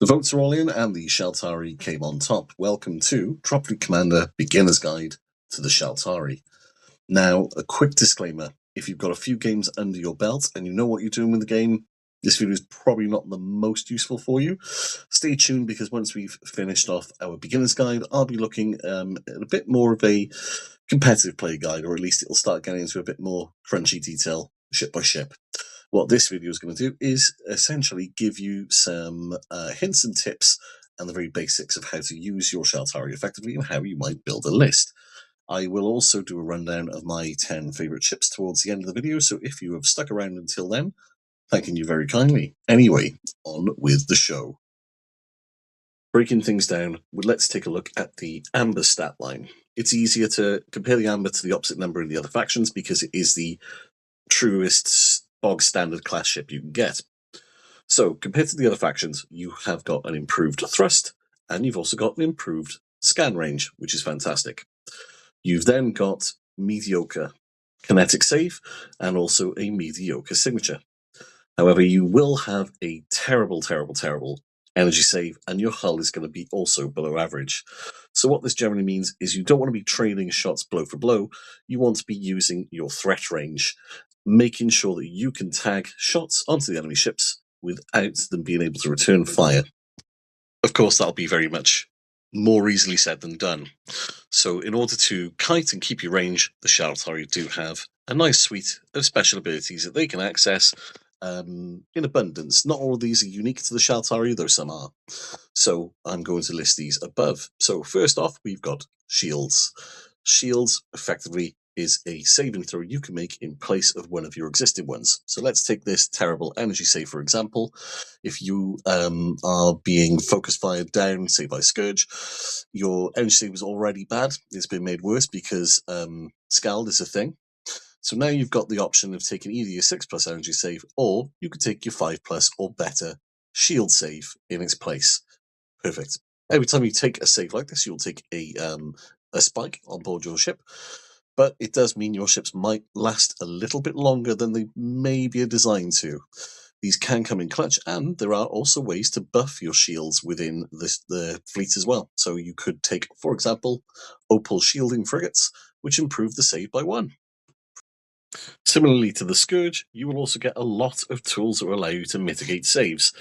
The votes are all in and the Shaltari came on top. Welcome to Dropfleet Commander Beginner's Guide to the Shaltari. Now, a quick disclaimer. If you've got a few games under your belt and you know what you're doing with the game, this video is probably not the most useful for you. Stay tuned because once we've finished off our Beginner's Guide, I'll be looking at a bit more of a competitive play guide, or at least it'll start getting into a bit more crunchy detail, ship by ship. What this video is going to do is essentially give you some hints and tips and the very basics of how to use your Shaltari effectively and how you might build a list. I will also do a rundown of my 10 favourite ships towards the end of the video, so if you have stuck around until then, thanking you very kindly. Anyway, on with the show. Breaking things down, let's take a look at the Amber stat line. It's easier to compare the Amber to the opposite number in the other factions because it is the truest bog standard class ship you can get. So compared to the other factions, you have got an improved thrust and you've also got an improved scan range, which is fantastic. You've then got mediocre kinetic save and also a mediocre signature. However, you will have a terrible energy save and your hull is going to be also below average. So what this generally means is you don't want to be trading shots blow for blow. You want to be using your threat range, making sure that you can tag shots onto the enemy ships without them being able to return fire. Of course, that'll be very much more easily said than done. So in order to kite and keep your range, the Shaltari do have a nice suite of special abilities that they can access in abundance. Not all of these are unique to the Shaltari, though some are. So I'm going to list these above. So first off, we've got shields. Shields effectively is a saving throw you can make in place of one of your existing ones. So let's take this terrible energy save, for example. If you are being focus fired down, say by Scourge, your energy save was already bad. It's been made worse because Scald is a thing. So now you've got the option of taking either your 6+ energy save, or you could take your 5+ or better shield save in its place. Perfect. Every time you take a save like this, you'll take a spike on board your ship. But it does mean your ships might last a little bit longer than they maybe are designed to. These can come in clutch, and there are also ways to buff your shields within the fleet as well. So you could take, for example, Opal shielding frigates, which improve the save by 1. Similarly to the Scourge, you will also get a lot of tools that will allow you to mitigate saves.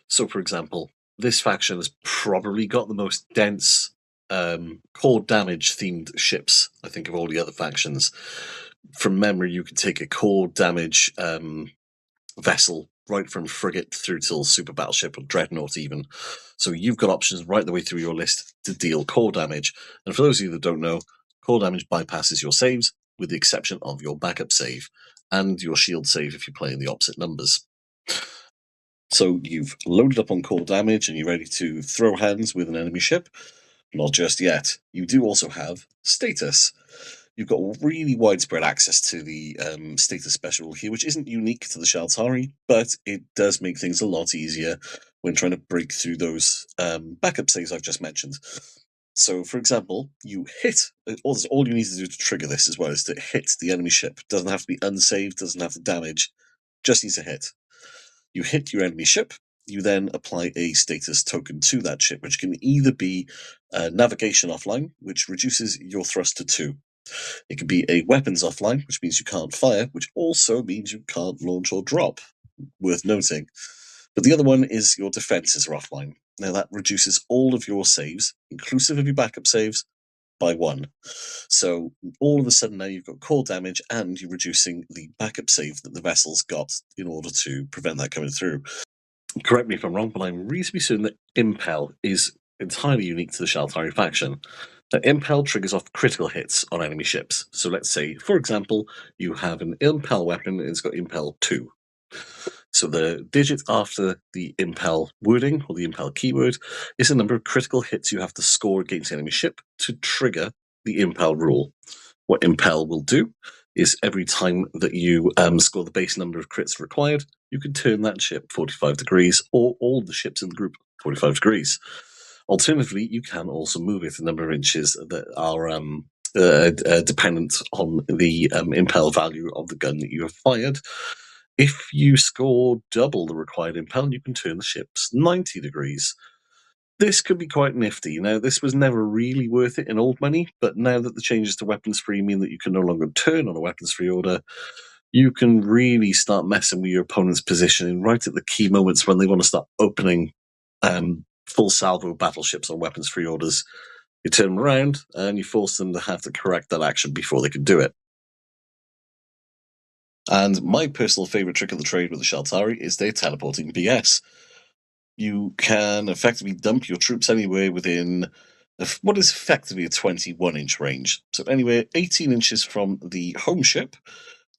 So, for example, this faction has probably got the most dense core damage themed ships, I think, of all the other factions. From memory, you can take a core damage vessel right from frigate through till super battleship or dreadnought even. So you've got options right the way through your list to deal core damage. And for those of you that don't know, core damage bypasses your saves with the exception of your backup save and your shield save if you play in the opposite numbers. So you've loaded up on core damage and you're ready to throw hands with an enemy ship. Not just yet. You do also have status. You've got really widespread access to the status special here, which isn't unique to the Shaltari, but it does make things a lot easier when trying to break through those backup saves I've just mentioned. So, for example, you hit, all you need to do to trigger this as well is to hit the enemy ship. It doesn't have to be unsaved, doesn't have to damage, just needs to hit. You hit your enemy ship, you then apply a status token to that ship, which can either be navigation offline, which reduces your thrust to 2. It can be a weapons offline, which means you can't fire, which also means you can't launch or drop, worth noting. But the other one is your defenses are offline. Now that reduces all of your saves, inclusive of your backup saves, by 1. So all of a sudden now you've got core damage and you're reducing the backup save that the vessel's got in order to prevent that coming through. Correct me if I'm wrong, but I'm reasonably certain that Impel is entirely unique to the Shaltari faction. Now, Impel triggers off critical hits on enemy ships. So let's say, for example, you have an Impel weapon and it's got Impel 2. So the digit after the Impel wording, or the Impel keyword, is the number of critical hits you have to score against the enemy ship to trigger the Impel rule. What Impel will do is every time that you score the base number of crits required, you can turn that ship 45 degrees, or all the ships in the group 45 degrees. Alternatively, you can also move it a number of inches that are dependent on the Impel value of the gun that you have fired. If you score double the required Impel, you can turn the ships 90 degrees. This could be quite nifty. Now, this was never really worth it in old money, but now that the changes to weapons free mean that you can no longer turn on a weapons free order, you can really start messing with your opponent's positioning right at the key moments when they want to start opening full salvo battleships on weapons free orders. You turn them around and you force them to have to correct that action before they can do it. And my personal favorite trick of the trade with the Shaltari is their teleporting BS. You can effectively dump your troops anywhere within what is effectively a 21-inch range. So anywhere 18 inches from the home ship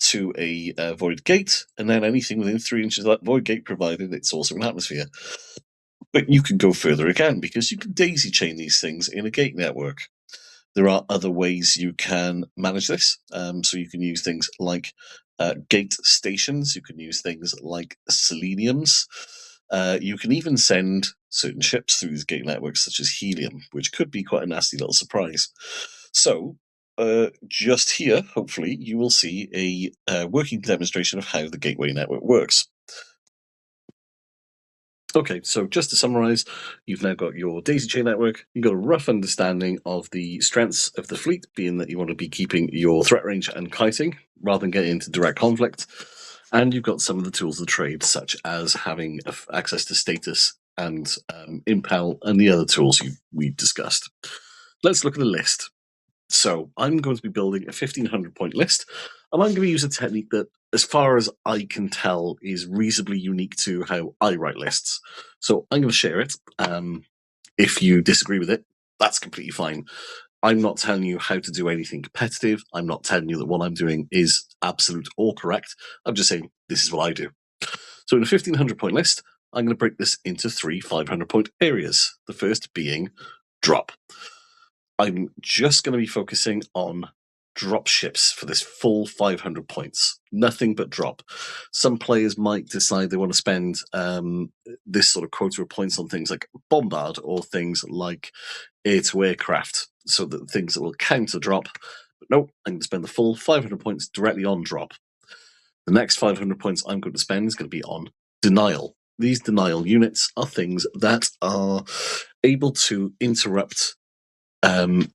to a void gate, and then anything within 3 inches of that void gate, provided it's also an atmosphere. But you can go further again, because you can daisy chain these things in a gate network. There are other ways you can manage this. So you can use things like gate stations. You can use things like seleniums. You can even send certain ships through these gate networks, such as helium, which could be quite a nasty little surprise. So just here, hopefully, you will see a working demonstration of how the gateway network works. Okay, so just to summarize, you've now got your daisy chain network. You've got a rough understanding of the strengths of the fleet, being that you want to be keeping your threat range and kiting rather than getting into direct conflict. And you've got some of the tools of the trade, such as having access to status and impel and the other tools we discussed. Let's look at the list. So I'm going to be building a 1500 point list, and I'm going to use a technique that, as far as I can tell, is reasonably unique to how I write lists. So I'm going to share it. If you disagree with it, that's completely fine. I'm not telling you how to do anything competitive. I'm not telling you that what I'm doing is absolute or correct. I'm just saying this is what I do. So in a 1500 point list, I'm going to break this into 3 500 point areas. The first being drop. I'm just going to be focusing on drop ships for this full 500 points. Nothing but drop. Some players might decide they want to spend this sort of quota of points on things like bombard or things like air-to-aircraft, so that things that will counter drop. But no, I'm going to spend the full 500 points directly on drop. The next 500 points I'm going to spend is going to be on denial. These denial units are things that are able to interrupt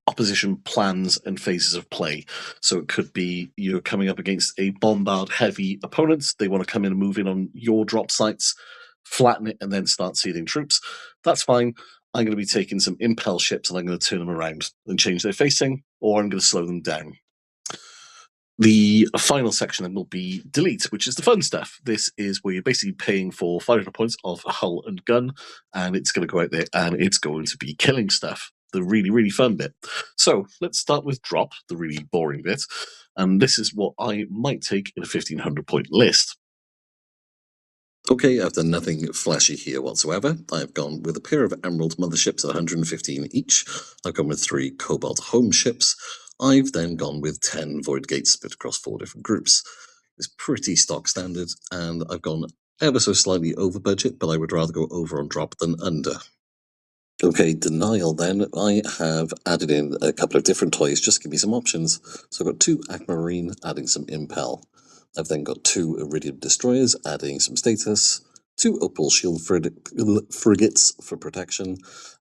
opposition plans and phases of play. So it could be you're coming up against a bombard heavy opponent. They want to come in and move in on your drop sites, flatten it, and then start seeding troops. That's fine. I'm going to be taking some impel ships and I'm going to turn them around and change their facing, or I'm going to slow them down. The final section then will be delete, which is the fun stuff. This is where you're basically paying for 500 points of hull and gun, and it's going to go out there and it's going to be killing stuff. The really, really fun bit. So let's start with drop, the really boring bit. And this is what I might take in a 1500 point list. Okay, I've done nothing flashy here whatsoever. I've gone with a pair of Emerald motherships at 115 each. I've gone with 3 Cobalt home ships. I've then gone with 10 Void Gates split across 4 different groups. It's pretty stock standard, and I've gone ever so slightly over budget, but I would rather go over on drop than under. Okay, denial then. I have added in a couple of different toys, just to give me some options. So I've got 2 Aquamarine, adding some impel. I've then got 2 Iridium destroyers, adding some status, 2 Opal shield frigates for protection,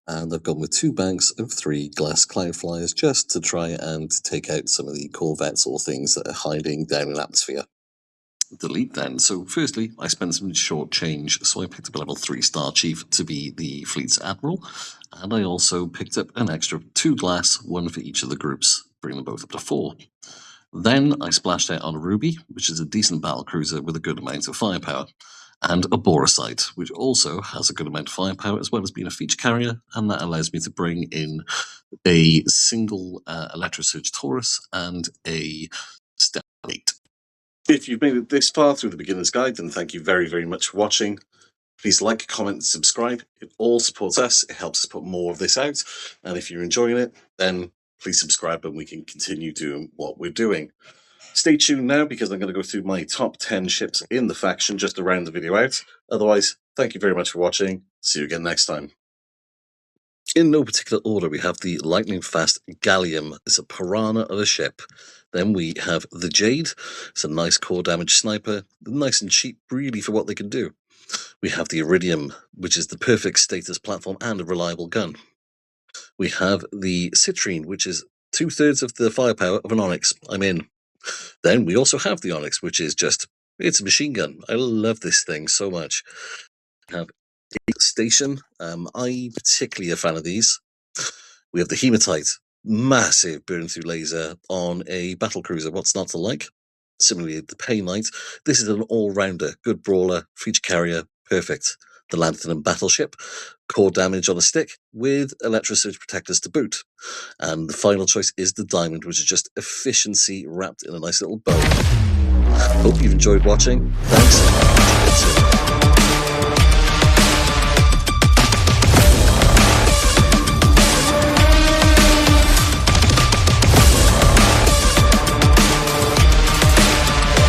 and I've gone with 2 banks of 3 glass cloud flyers, just to try and take out some of the corvettes or things that are hiding down in atmosphere. Delete then. So firstly, I spent some short change, so I picked up a level 3 Star Chief to be the fleet's admiral, and I also picked up an extra 2 glass, 1 for each of the groups, bringing them both up to 4. Then I splashed out on a Ruby, which is a decent battle cruiser with a good amount of firepower, and a Borosite, which also has a good amount of firepower as well as being a feature carrier, and that allows me to bring in a single Electrosurge Taurus and a Step 8. If you've made it this far through the beginner's guide, then thank you very, very much for watching. Please like, comment, and subscribe. It all supports us. It helps us put more of this out. And if you're enjoying it, then please subscribe and we can continue doing what we're doing. Stay tuned now, because I'm going to go through my top 10 ships in the faction just to round the video out. Otherwise, thank you very much for watching. See you again next time. In no particular order, we have the lightning fast Gallium. It's a piranha of a ship. Then we have the Jade. It's a nice core damage sniper. Nice and cheap, really, for what they can do. We have the Iridium, which is the perfect status platform and a reliable gun. We have the Citrine, which is 2/3 of the firepower of an Onyx. I'm in. Then we also have the Onyx, which is it's a machine gun. I love this thing so much. We have the Station. I'm particularly a fan of these. We have the Hematite, massive burn-through laser on a battle cruiser. What's not to like? Similarly, the Painlight. This is an all-rounder, good brawler, feature carrier, perfect. The Lantern Battleship, core damage on a stick with electrosurge protectors to boot. And the final choice is the Diamond, which is just efficiency wrapped in a nice little bow. Hope you've enjoyed watching. Thanks.